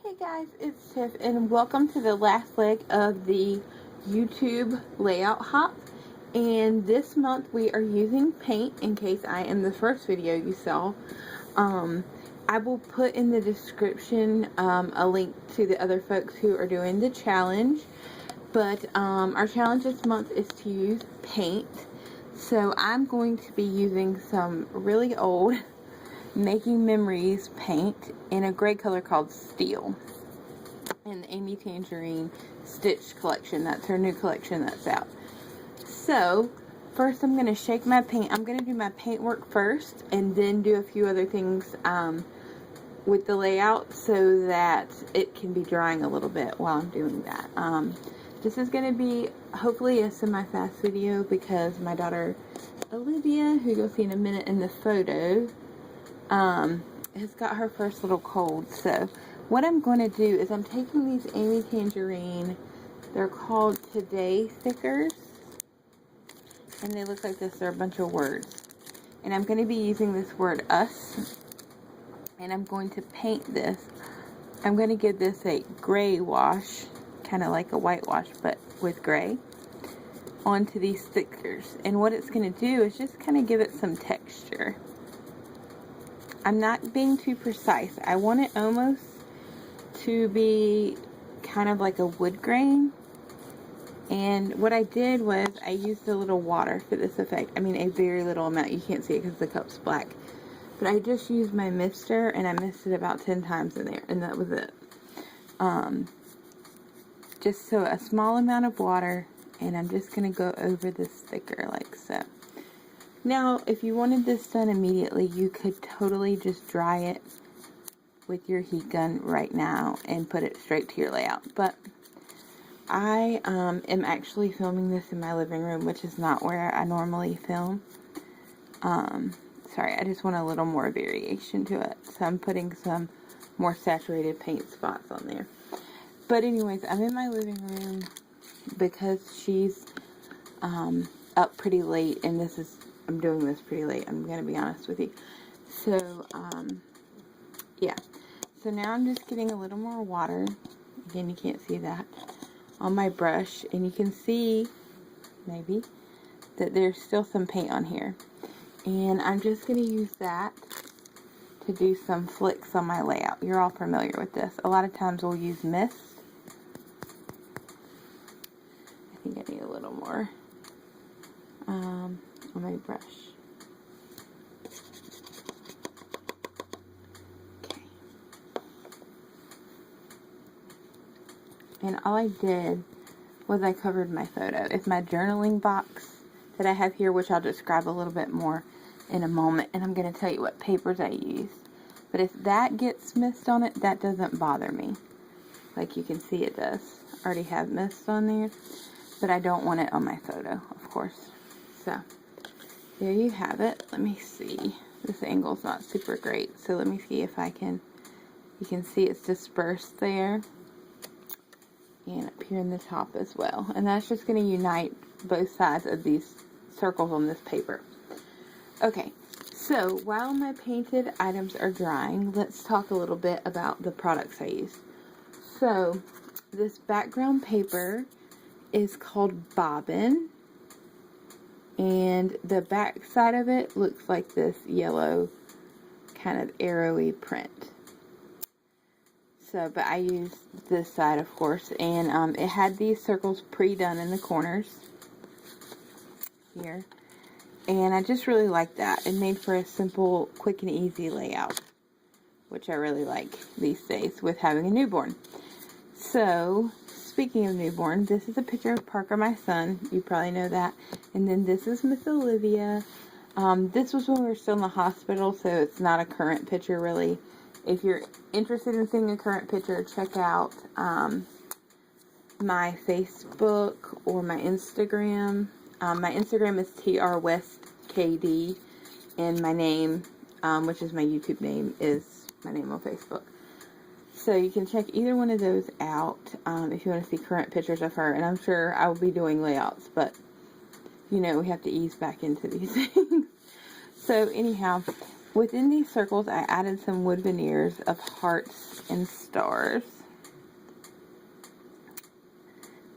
Hey guys, it's Tiff and welcome to the last leg of the YouTube layout hop. And this month we are using paint in case I am the first video you saw. I will put in the description a link to the other folks who are doing the challenge. But our challenge this month is to use paint. So I'm going to be using some really old Making Memories paint in a gray color called Steel in the Amy Tangerine Stitch collection. That's her new collection that's out. So first I'm going to shake my paint. I'm going to do my paint work first and then do a few other things with the layout so that it can be drying a little bit while I'm doing that. This is going to be hopefully a semi-fast video because my daughter Olivia, who you'll see in a minute in the photo, has got her first little cold. So what I'm going to do is I'm taking these Amy Tangerine, they're called Today stickers, and they look like this. They're a bunch of words, and I'm going to be using this word us, and I'm going to paint this. I'm going to give this a gray wash, kind of like a whitewash but with gray, onto these stickers. And what it's going to do is just kind of give it some texture. I'm not being too precise. I want it almost to be kind of like a wood grain. And what I did was I used a little water for this effect. I mean, a very little amount. You can't see it because the cup's black. But I just used my mister and I mixed it about 10 times in there. And that was it. Just so a small amount of water. And I'm just going to go over the sticker like so. Now, if you wanted this done immediately, you could totally just dry it with your heat gun right now and put it straight to your layout. But I am actually filming this in my living room, which is not where I normally film. Sorry, I just want a little more variation to it. So I'm putting some more saturated paint spots on there. But anyways, I'm in my living room because she's up pretty late, and I'm doing this pretty late, I'm going to be honest with you. So, yeah. So now I'm just getting a little more water. Again, you can't see that. On my brush. And you can see, maybe, that there's still some paint on here. And I'm just going to use that to do some flicks on my layout. You're all familiar with this. A lot of times we'll use mist. I think I need a little more. On my brush. Okay. And all I did was I covered my photo. If my journaling box that I have here, which I'll describe a little bit more in a moment, and I'm going to tell you what papers I used. But if that gets mist on it, that doesn't bother me. Like you can see it does. I already have mist on there, but I don't want it on my photo, of course. So there you have it. Let me see. This angle's not super great, so let me see if I can. You can see it's dispersed there, and up here in the top as well. And that's just going to unite both sides of these circles on this paper. Okay, so while my painted items are drying, let's talk a little bit about the products I use. So this background paper is called Bobbin. And the back side of it looks like this yellow kind of arrowy print. So, but I used this side, of course, and it had these circles pre-done in the corners here. And I just really like that. It made for a simple, quick and easy layout, which I really like these days with having a newborn. So, speaking of newborn, this is a picture of Parker, my son. You probably know that. And then this is Miss Olivia. This was when we were still in the hospital, so it's not a current picture, really. If you're interested in seeing a current picture, check out my Facebook or my Instagram. My Instagram is trwestkd, and my name, which is my YouTube name, is my name on Facebook. So you can check either one of those out if you want to see current pictures of her. And I'm sure I will be doing layouts, but, you know, we have to ease back into these things. So anyhow, Within these circles, I added some wood veneers of hearts and stars.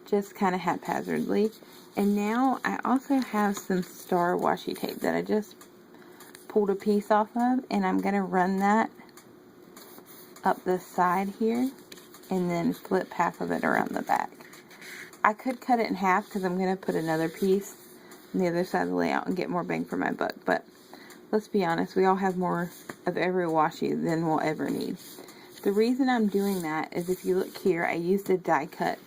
Just kind of haphazardly. And now I also have some star washi tape that I just pulled a piece off of, and I'm going to run that up the side here and then flip half of it around the back. I could cut it in half because I'm going to put another piece on the other side of the layout and get more bang for my buck, but let's be honest, we all have more of every washi than we'll ever need. The reason I'm doing that is, if you look here, I used a die cut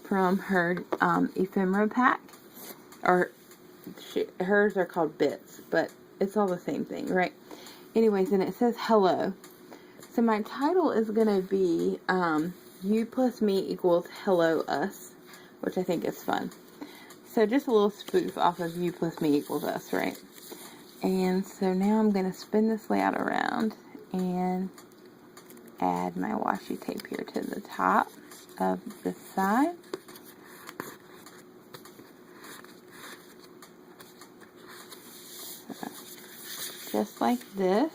from her ephemera pack, or hers are called bits, but it's all the same thing, right? Anyways, and it says hello. So my title is going to be you+me equals hello us, which I think is fun. So just a little spoof off of you+me equals us, right? And so now I'm going to spin this layout around and add my washi tape here to the top of the side. So, just like this.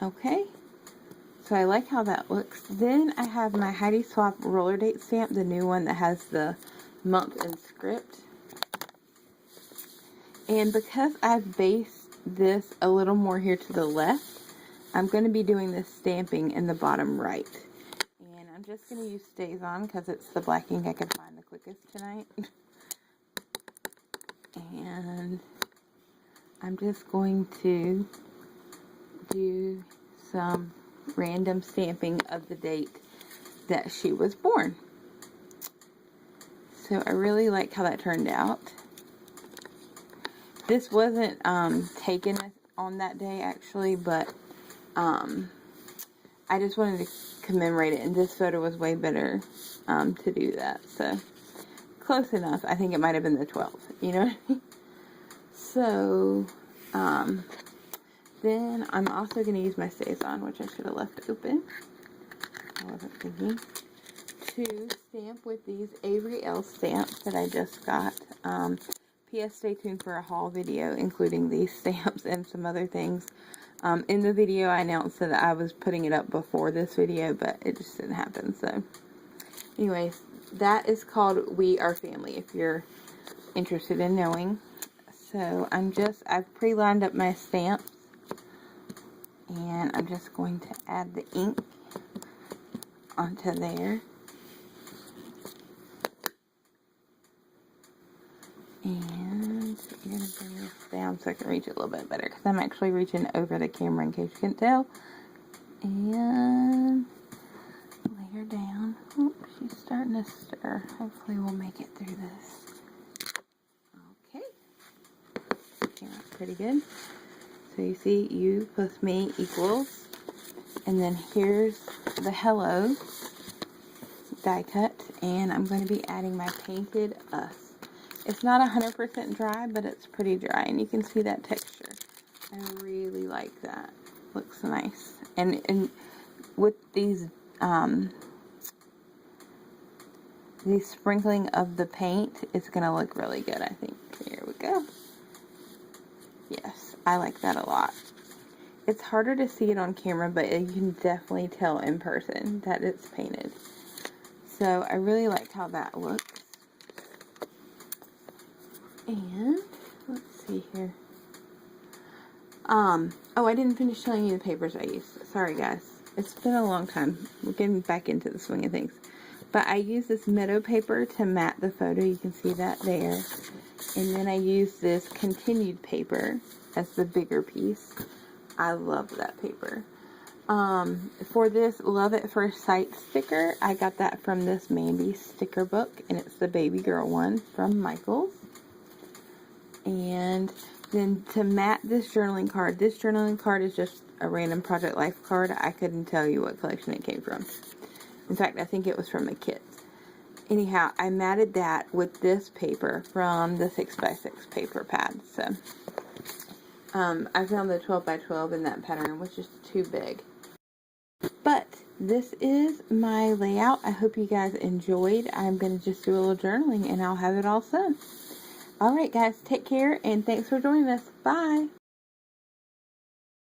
Okay. So I like how that looks. Then I have my Heidi Swap roller date stamp, the new one that has the month and script. And because I've based this a little more here to the left, I'm going to be doing this stamping in the bottom right. And I'm just going to use Stays On because it's the black ink I could find the quickest tonight. And I'm just going to do some random stamping of the date that she was born. So I really like how that turned out. This wasn't taken on that day, actually, but I just wanted to commemorate it, and this photo was way better to do that. So, close enough. I think it might have been the 12th, you know what I mean? So, then I'm also going to use my Stays On, which I should have left open. I wasn't thinking. To stamp with these Avery L stamps that I just got. P.S. Stay tuned for a haul video, including these stamps and some other things. In the video, I announced that I was putting it up before this video, but it just didn't happen. So, anyways, that is called We Are Family, if you're interested in knowing. So, I've pre-lined up my stamps, and I'm just going to add the ink onto there. And you're going to bring this down so I can reach it a little bit better, because I'm actually reaching over the camera in case you can't tell. And lay her down. Oh, she's starting to stir. Hopefully we'll make it through this. Okay. Came out pretty good. So you see you+me equals. And then here's the hello die cut. And I'm going to be adding my painted us. It's not 100% dry, but it's pretty dry, and you can see that texture. I really like that. Looks nice. And with these sprinkling of the paint, it's going to look really good, I think. Here we go. Yes, I like that a lot. It's harder to see it on camera, but you can definitely tell in person that it's painted. So I really like how that looks. And let's see here. Oh, I didn't finish showing you the papers I used. Sorry, guys. It's been a long time. We're getting back into the swing of things. But I used this meadow paper to mat the photo. You can see that there. And then I used this continued paper as the bigger piece. I love that paper. For this Love at First Sight sticker, I got that from this Mandy sticker book. And it's the baby girl one from Michaels. And then to mat this journaling card is just a random Project Life card. I couldn't tell you what collection it came from. In fact, I think it was from a kit. Anyhow, I matted that with this paper from the 6x6 paper pad. So, I found the 12x12 in that pattern, which is too big. But this is my layout. I hope you guys enjoyed. I'm going to just do a little journaling, and I'll have it all sewn. Alright guys, take care and thanks for joining us. Bye!